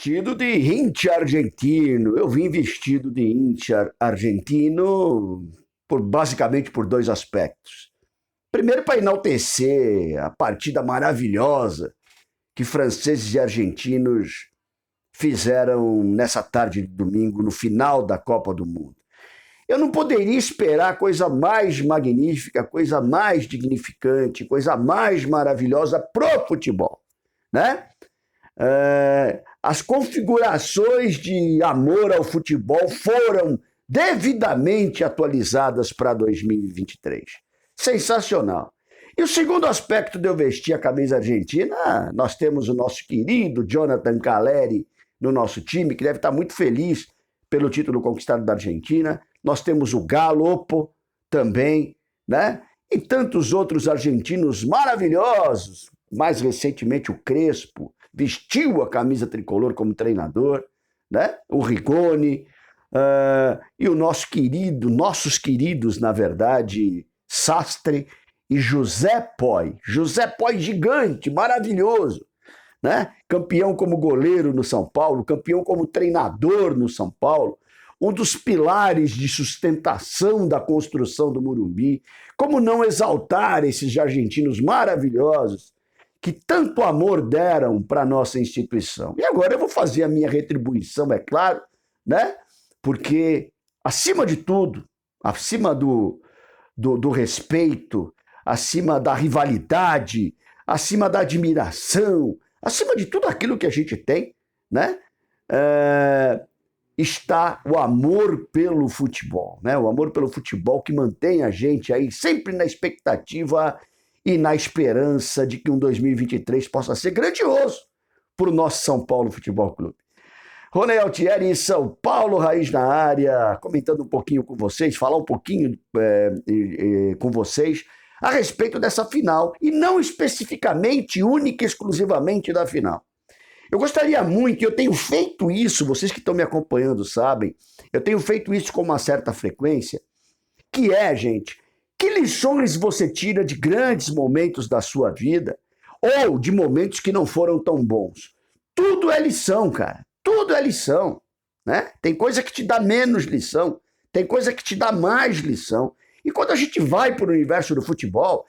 Vestido de hincha argentino. Eu vim vestido de hincha argentino basicamente por dois aspectos. Primeiro, para enaltecer a partida maravilhosa que franceses e argentinos fizeram nessa tarde de domingo, no final da Copa do Mundo. Eu não poderia esperar coisa mais magnífica, coisa mais dignificante, coisa mais maravilhosa pro futebol, né? As configurações de amor ao futebol foram devidamente atualizadas para 2023. Sensacional. E o segundo aspecto de eu vestir a camisa argentina, nós temos o nosso querido Jonathan Calleri no nosso time, que deve estar muito feliz pelo título conquistado da Argentina. Nós temos o Galopo também, né? E tantos outros argentinos maravilhosos. Mais recentemente o Crespo vestiu a camisa tricolor como treinador, né? O Rigoni, e o nossos queridos, na verdade, Sastre e José Poi. José Poi gigante, maravilhoso, né? Campeão como goleiro no São Paulo, campeão como treinador no São Paulo, um dos pilares de sustentação da construção do Morumbi. Como não exaltar esses argentinos maravilhosos que tanto amor deram para a nossa instituição? E agora eu vou fazer a minha retribuição, é claro, né? Porque, acima de tudo, acima do respeito, acima da rivalidade, acima da admiração, acima de tudo aquilo que a gente tem, né? Está o amor pelo futebol, né? O amor pelo futebol que mantém a gente aí sempre na expectativa e na esperança de que um 2023 possa ser grandioso para o nosso São Paulo Futebol Clube. Rony Altieri em São Paulo, Raiz na área, comentando um pouquinho com vocês, falar um pouquinho com vocês a respeito dessa final, e não especificamente, única e exclusivamente da final. Eu gostaria muito, e eu tenho feito isso, vocês que estão me acompanhando sabem, eu tenho feito isso com uma certa frequência, que é, gente, que lições você tira de grandes momentos da sua vida, ou de momentos que não foram tão bons? Tudo é lição, cara. Tudo é lição, né? Tem coisa que te dá menos lição, tem coisa que te dá mais lição. E quando a gente vai para o universo do futebol,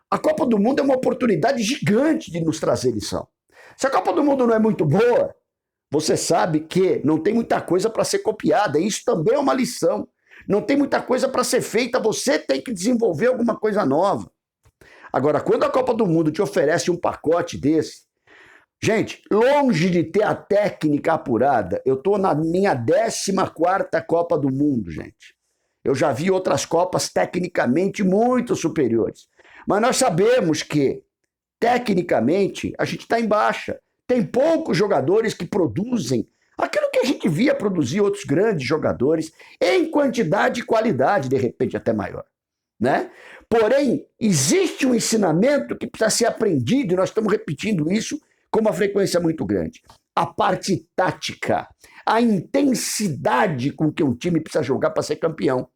a Copa do Mundo é uma oportunidade gigante de nos trazer lição. Se a Copa do Mundo não é muito boa, você sabe que não tem muita coisa para ser copiada, e isso também é uma lição. Não tem muita coisa para ser feita, você tem que desenvolver alguma coisa nova. Agora, quando a Copa do Mundo te oferece um pacote desse, gente, longe de ter a técnica apurada, eu estou na minha 14ª Copa do Mundo, gente. Eu já vi outras Copas tecnicamente muito superiores. Mas nós sabemos que, tecnicamente, a gente está em baixa. Tem poucos jogadores que produzem aquilo que a gente via produzir outros grandes jogadores em quantidade e qualidade, de repente até maior, né? Porém, existe um ensinamento que precisa ser aprendido, e nós estamos repetindo isso com uma frequência muito grande. A parte tática, a intensidade com que um time precisa jogar para ser campeão,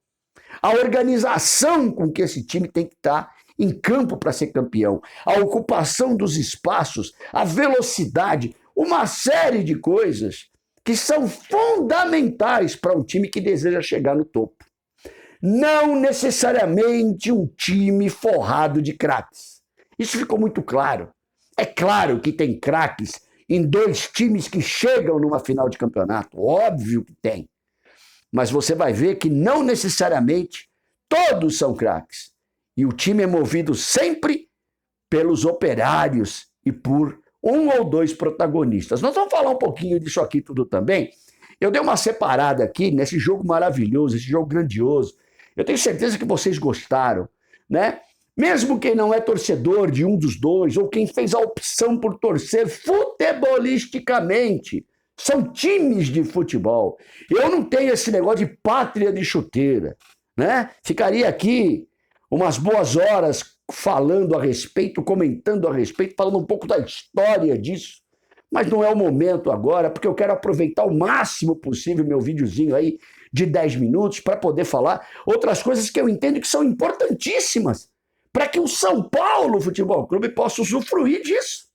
a organização com que esse time tem que estar em campo para ser campeão, a ocupação dos espaços, a velocidade, uma série de coisas que são fundamentais para um time que deseja chegar no topo. Não necessariamente um time forrado de craques. Isso ficou muito claro. É claro que tem craques em dois times que chegam numa final de campeonato, óbvio que tem. Mas você vai ver que não necessariamente todos são craques. E o time é movido sempre pelos operários e por um ou dois protagonistas. Nós vamos falar um pouquinho disso aqui tudo também. Eu dei uma separada aqui nesse jogo maravilhoso, esse jogo grandioso. Eu tenho certeza que vocês gostaram, né? Mesmo quem não é torcedor de um dos dois, ou quem fez a opção por torcer futebolisticamente, são times de futebol. Eu não tenho esse negócio de pátria de chuteira, né? Ficaria aqui umas boas horas falando a respeito, comentando a respeito, falando um pouco da história disso. Mas não é o momento agora, porque eu quero aproveitar o máximo possível meu videozinho aí de 10 minutos para poder falar outras coisas que eu entendo que são importantíssimas para que o São Paulo Futebol Clube possa usufruir disso.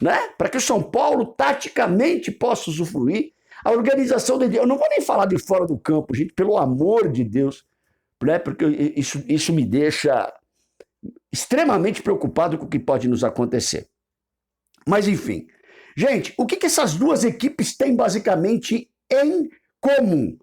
né? Para que o São Paulo taticamente possa usufruir. A organização dele, eu não vou nem falar de fora do campo, gente, pelo amor de Deus, né? Porque isso me deixa extremamente preocupado com o que pode nos acontecer. Mas enfim, gente, o que essas duas equipes têm basicamente em comum?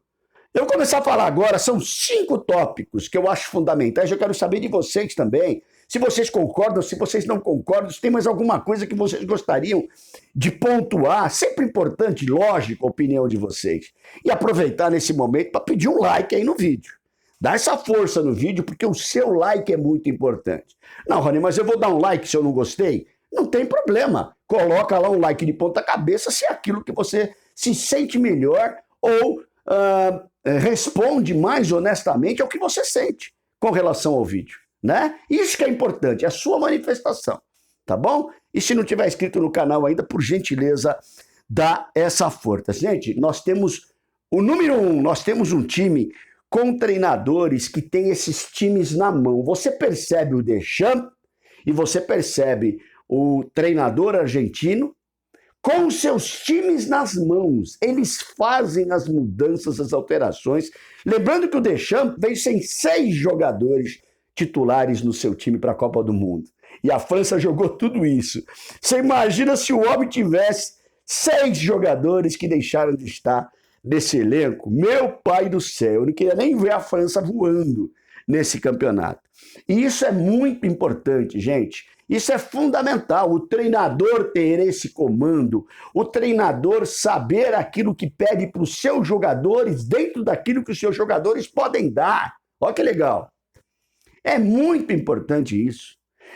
Eu vou começar a falar agora, são 5 tópicos que eu acho fundamentais, eu quero saber de vocês também, se vocês concordam, se vocês não concordam, se tem mais alguma coisa que vocês gostariam de pontuar, sempre importante, lógico, a opinião de vocês. E aproveitar nesse momento para pedir um like aí no vídeo. Dá essa força no vídeo, porque o seu like é muito importante. Não, Rony, mas eu vou dar um like se eu não gostei? Não tem problema. Coloca lá um like de ponta cabeça se é aquilo que você se sente melhor ou responde mais honestamente ao que você sente com relação ao vídeo, né? Isso que é importante, é a sua manifestação, tá bom? E se não tiver inscrito no canal ainda, por gentileza, dá essa força. Gente, nós temos o número 1, nós temos um time com treinadores que tem esses times na mão. Você percebe o Deschamps e você percebe o treinador argentino com seus times nas mãos. Eles fazem as mudanças, as alterações. Lembrando que o Deschamps veio sem 6 jogadores titulares no seu time para a Copa do Mundo. E a França jogou tudo isso. Você imagina se o homem tivesse 6 jogadores que deixaram de estar nesse elenco? Meu pai do céu, eu não queria nem ver a França voando nesse campeonato. E isso é muito importante, gente. Isso é fundamental, o treinador ter esse comando, o treinador saber aquilo que pede para os seus jogadores dentro daquilo que os seus jogadores podem dar. Olha que legal. É muito importante isso.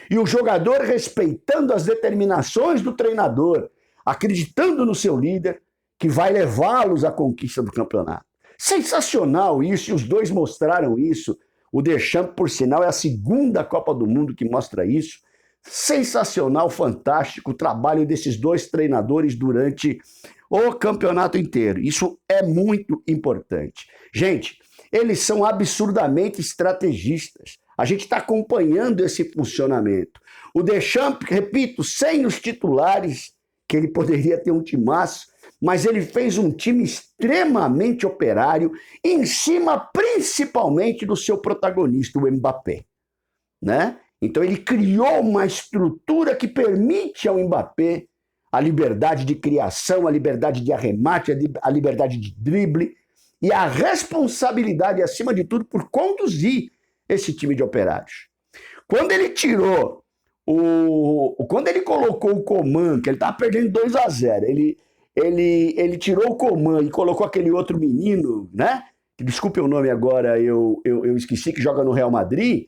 E o jogador respeitando as determinações do treinador, acreditando no seu líder, que vai levá-los à conquista do campeonato. Sensacional isso, e os dois mostraram isso. O Deschamps, por sinal, é a segunda Copa do Mundo que mostra isso. Sensacional, fantástico o trabalho desses dois treinadores durante o campeonato inteiro. Isso é muito importante. Gente, eles são absurdamente estrategistas. A gente está acompanhando esse funcionamento. O Deschamps, repito, sem os titulares, que ele poderia ter um timaço, mas ele fez um time extremamente operário, em cima principalmente do seu protagonista, o Mbappé, né? Então ele criou uma estrutura que permite ao Mbappé a liberdade de criação, a liberdade de arremate, a liberdade de drible e a responsabilidade, acima de tudo, por conduzir esse time de operários. Quando ele tirou quando ele colocou o Coman, que ele estava perdendo 2-0, ele tirou o Coman e colocou aquele outro menino, né? Desculpe o nome agora, eu esqueci, que joga no Real Madrid.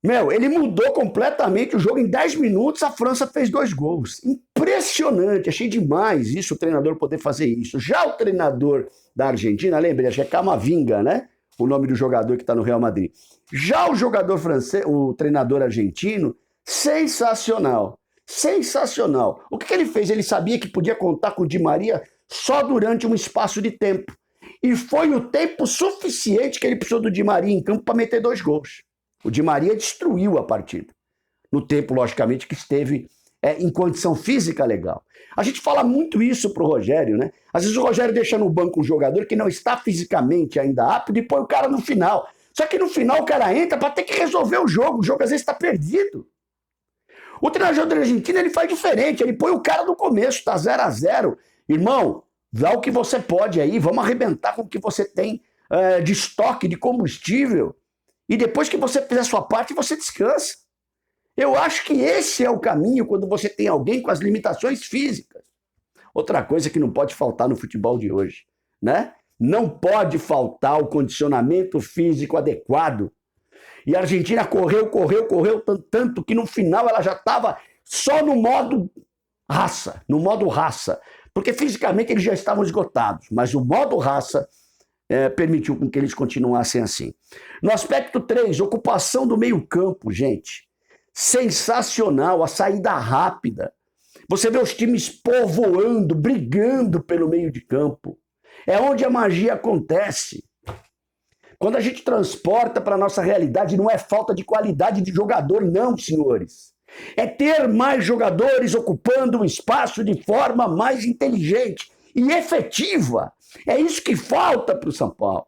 Meu, ele mudou completamente o jogo. Em 10 minutos, a França fez 2 gols. Impressionante, achei demais isso, o treinador poder fazer isso. Já o treinador da Argentina, lembrei, acho que é Camavinga, né? O nome do jogador que está no Real Madrid. Já o jogador francês, o treinador argentino, sensacional. Sensacional. O que ele fez? Ele sabia que podia contar com o Di Maria só durante um espaço de tempo. E foi o tempo suficiente que ele precisou do Di Maria em campo para meter 2 gols. O Di Maria destruiu a partida. No tempo, logicamente, que esteve em condição física legal. A gente fala muito isso pro Rogério, né? Às vezes o Rogério deixa no banco um jogador que não está fisicamente ainda apto e põe o cara no final. Só que no final o cara entra para ter que resolver o jogo às vezes está perdido. O treinador da Argentina, ele faz diferente, ele põe o cara no começo, tá 0-0. Irmão, dá o que você pode aí, vamos arrebentar com o que você tem de estoque, de combustível. E depois que você fizer a sua parte, você descansa. Eu acho que esse é o caminho quando você tem alguém com as limitações físicas. Outra coisa que não pode faltar no futebol de hoje, né? Não pode faltar o condicionamento físico adequado. E a Argentina correu tanto que no final ela já estava só no modo raça, porque fisicamente eles já estavam esgotados, mas o modo raça permitiu com que eles continuassem assim. No aspecto 3, ocupação do meio-campo, gente. Sensacional, a saída rápida. Você vê os times povoando, brigando pelo meio de campo. É onde a magia acontece. Quando a gente transporta para a nossa realidade, não é falta de qualidade de jogador, não, senhores. É ter mais jogadores ocupando o espaço de forma mais inteligente e efetiva. É isso que falta para o São Paulo.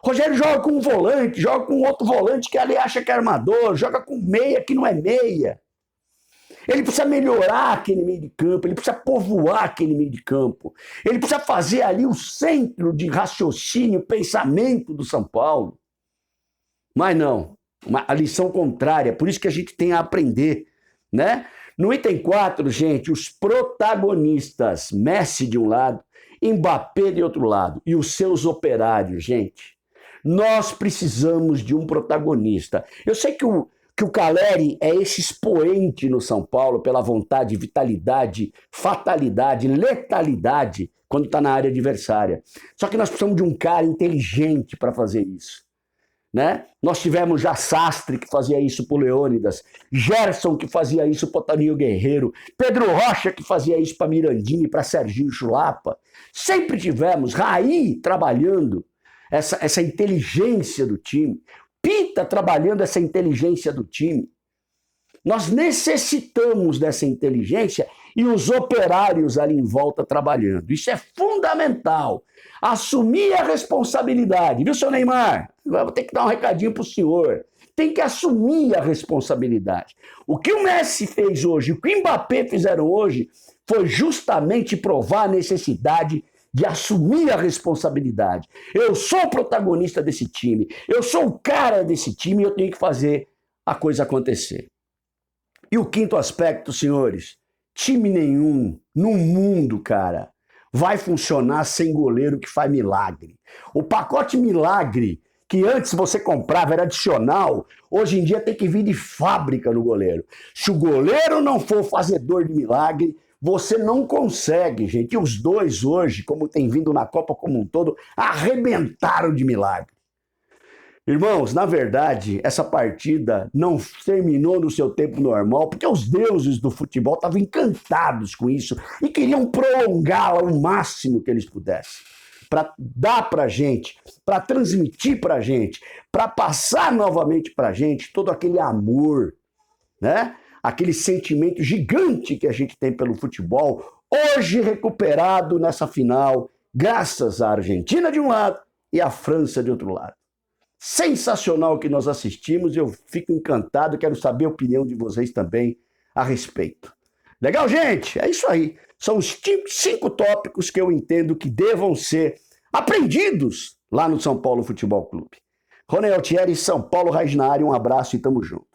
Rogério joga com um volante, joga com outro volante que ali acha que é armador, joga com meia que não é meia. Ele precisa melhorar aquele meio de campo, ele precisa povoar aquele meio de campo. Ele precisa fazer ali o centro de raciocínio, pensamento do São Paulo. Mas não, a lição contrária, por isso que a gente tem a aprender, né? No item 4, gente, os protagonistas, Messi de um lado, Mbappé de outro lado, e os seus operários, gente. Nós precisamos de um protagonista. Eu sei que o Caleri é esse expoente no São Paulo pela vontade, vitalidade, fatalidade, letalidade quando está na área adversária. Só que nós precisamos de um cara inteligente para fazer isso. Né? Nós tivemos já Sastre, que fazia isso para o Leônidas, Gerson, que fazia isso para o Toninho Guerreiro, Pedro Rocha, que fazia isso para Mirandinha e para Serginho Chulapa. Sempre tivemos Raí trabalhando essa inteligência do time, Pita trabalhando essa inteligência do time. Nós necessitamos dessa inteligência e os operários ali em volta trabalhando. Isso é fundamental. Assumir a responsabilidade. Viu, seu Neymar? Agora vou ter que dar um recadinho para o senhor. Tem que assumir a responsabilidade. O que o Messi fez hoje, o que o Mbappé fizeram hoje, foi justamente provar a necessidade de assumir a responsabilidade. Eu sou o protagonista desse time, eu sou o cara desse time e eu tenho que fazer a coisa acontecer. E o quinto aspecto, senhores, time nenhum no mundo, cara, vai funcionar sem goleiro que faz milagre. O pacote milagre que antes você comprava era adicional, hoje em dia tem que vir de fábrica no goleiro. Se o goleiro não for fazedor de milagre, você não consegue, gente. E os dois hoje, como tem vindo na Copa como um todo, arrebentaram de milagre. Irmãos, na verdade, essa partida não terminou no seu tempo normal, porque os deuses do futebol estavam encantados com isso e queriam prolongá-la o máximo que eles pudessem. Para dar para a gente, para transmitir para a gente, para passar novamente para a gente todo aquele amor, né? Aquele sentimento gigante que a gente tem pelo futebol, hoje recuperado nessa final, graças à Argentina de um lado e à França de outro lado. Sensacional o que nós assistimos, eu fico encantado, quero saber a opinião de vocês também a respeito. Legal, gente? É isso aí. São os 5 tópicos que eu entendo que devam ser aprendidos lá no São Paulo Futebol Clube. Rony Altieri, São Paulo Raiz na área, um abraço e tamo junto.